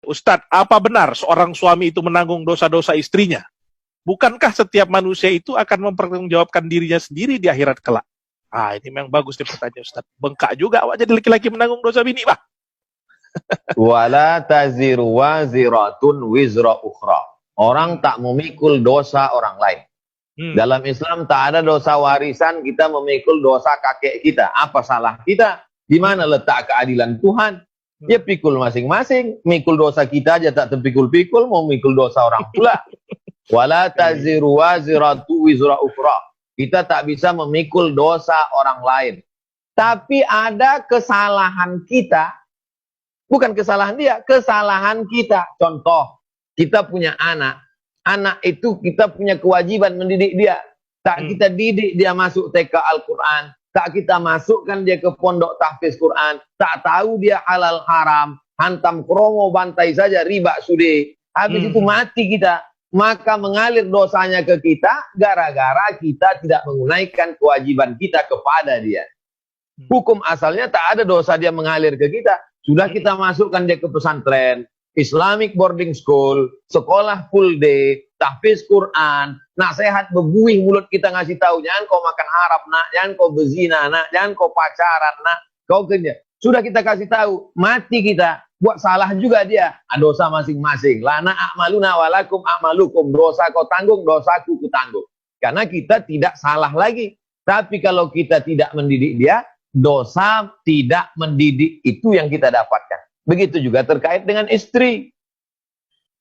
Ustadz, apa benar seorang suami itu menanggung dosa-dosa istrinya? Bukankah setiap manusia itu akan mempertanggungjawabkan dirinya sendiri di akhirat kelak? Ini memang bagus nih pertanyaan Ustadz. Bengkak juga awak jadi laki-laki menanggung dosa bini, Pak. Wala taziru waziratun wizra ukhra. Orang tak memikul dosa orang lain. Dalam Islam tak ada dosa warisan kita memikul dosa kakek kita. Apa salah kita? Di mana letak keadilan Tuhan? Dia pikul masing-masing. Mikul dosa kita aja tak terpikul-pikul, mau mikul dosa orang pula. Wala taziru waziratu wizra ukhra. Kita tak bisa memikul dosa orang lain. Tapi ada kesalahan kita. Bukan kesalahan dia, kesalahan kita. Contoh, kita punya anak. Anak itu kita punya kewajiban mendidik dia. Tak kita didik dia masuk TK Al-Quran. Tak kita masukkan dia ke pondok tahfiz Quran. Tak tahu dia halal haram. Hantam kromo bantai saja riba sudi. Habis itu mati kita. Maka mengalir dosanya ke kita. Gara-gara kita tidak menunaikan kewajiban kita kepada dia. Hukum asalnya tak ada dosa dia mengalir ke kita. Sudah kita masukkan dia ke pesantren. Islamic boarding school, sekolah full day, tahfiz Quran, nasihat bebuih mulut kita ngasih tahu, jangan kau makan haram nak, jangan kau berzina nak, jangan kau pacaran nak, kau kerja. Sudah kita kasih tahu, mati kita, buat salah juga dia, dosa masing-masing. Lana a'maluna walakum a'malukum, dosa kau tanggung, dosaku ku tanggung. Karena kita tidak salah lagi. Tapi kalau kita tidak mendidik dia, dosa tidak mendidik itu yang kita dapatkan. Begitu juga terkait dengan istri.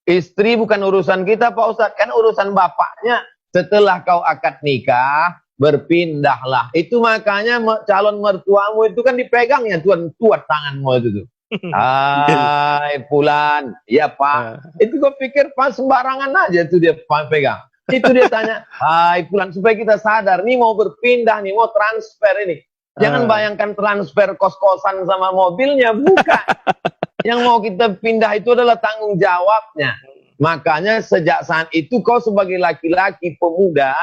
Istri bukan urusan kita Pak Ustadz, kan urusan bapaknya. Setelah kau akad nikah, berpindahlah. Itu makanya calon mertuamu itu kan dipegangnya tuan tanganmu itu tuh. Hai Fulan, ya Pak. Itu gue pikir Pak sembarangan aja tuh dia pegang. Itu dia tanya, hai Fulan, supaya kita sadar, nih mau berpindah nih, mau transfer ini. Jangan bayangkan transfer kos-kosan sama mobilnya, bukan. Yang mau kita pindah itu adalah tanggung jawabnya. Makanya sejak saat itu kau sebagai laki-laki pemuda,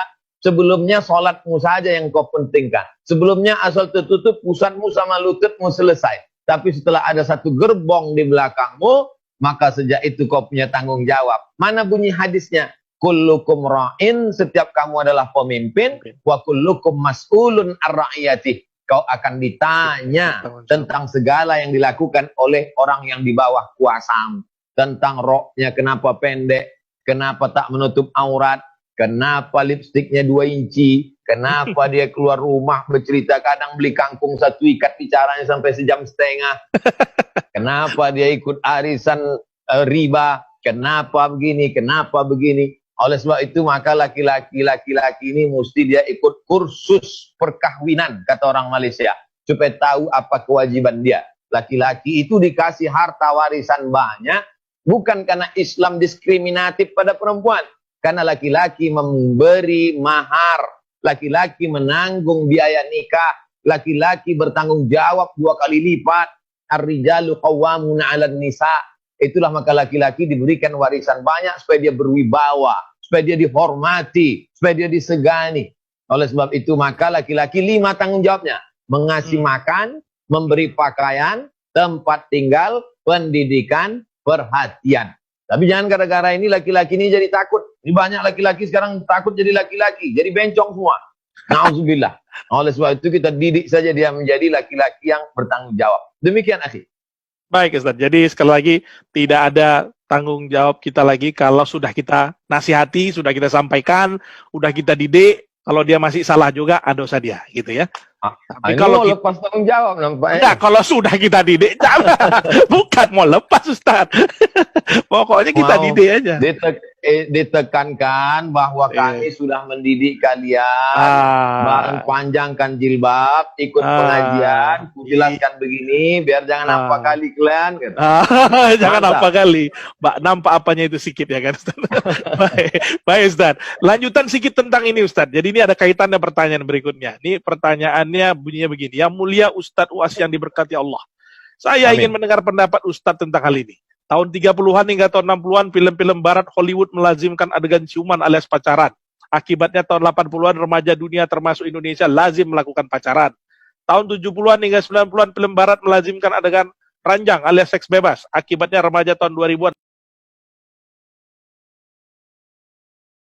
sebelumnya sholatmu saja yang kau pentingkan. Sebelumnya asal tertutup pusatmu sama lututmu selesai. Tapi setelah ada satu gerbong di belakangmu, maka sejak itu kau punya tanggung jawab. Mana bunyi hadisnya? Kullukum ra'in, setiap kamu adalah pemimpin, wa kullukum mas'ulun ar-ra'iyatih. Kau akan ditanya tentang segala yang dilakukan oleh orang yang di bawah kuasamu. Tentang roknya kenapa pendek, kenapa tak menutup aurat, kenapa lipstiknya 2 inci, kenapa dia keluar rumah bercerita kadang beli kangkung 1 ikat bicaranya sampai 1,5 jam. Kenapa dia ikut arisan riba, kenapa begini, kenapa begini. Oleh sebab itu maka laki-laki ini mesti dia ikut kursus perkahwinan kata orang Malaysia supaya tahu apa kewajiban dia. Laki-laki itu dikasih harta warisan banyak bukan karena Islam diskriminatif pada perempuan, karena laki-laki memberi mahar, laki-laki menanggung biaya nikah, laki-laki bertanggung jawab 2 kali lipat. Ar-rijalu qawwamuna 'alan nisa. Itulah maka laki-laki diberikan warisan banyak supaya dia berwibawa, supaya dia dihormati, supaya dia disegani. Oleh sebab itu maka laki-laki 5 tanggung jawabnya. Mengasih makan, memberi pakaian, tempat tinggal, pendidikan, perhatian. Tapi jangan gara-gara ini laki-laki ini jadi takut. Ini banyak laki-laki sekarang takut jadi laki-laki, jadi bencong semua. Nauzubillah. Oleh sebab itu kita didik saja dia menjadi laki-laki yang bertanggung jawab. Demikian akhi. Baik Ustaz, jadi sekali lagi tidak ada tanggung jawab kita lagi kalau sudah kita nasihati, sudah kita sampaikan, sudah kita didik, kalau dia masih salah juga, dosa dia, gitu ya. Tapi kalau kita lepas tanggung jawab nampaknya. Enggak, kalau sudah kita didik, bukan mau lepas Ustaz. Pokoknya kita didik aja. Ditekankan bahwa kami sudah mendidik kalian, panjangkan jilbab, ikut pengajian, jelaskan begini, biar jangan nampak kali kalian. Jangan nampak kali, Mbak, nampak apanya itu sikit ya kan Ustaz. Baik Ustaz, lanjutan sedikit tentang ini Ustaz. Jadi ini ada kaitannya pertanyaan berikutnya. Ini pertanyaannya bunyinya begini, yang mulia Ustaz UAS yang diberkati Allah. Saya ingin mendengar pendapat Ustaz tentang hal ini. Tahun 30-an hingga tahun 60-an, film-film barat Hollywood melazimkan adegan ciuman alias pacaran. Akibatnya tahun 80-an, remaja dunia termasuk Indonesia lazim melakukan pacaran. Tahun 70-an hingga 90-an, film barat melazimkan adegan ranjang alias seks bebas. Akibatnya remaja tahun 2000-an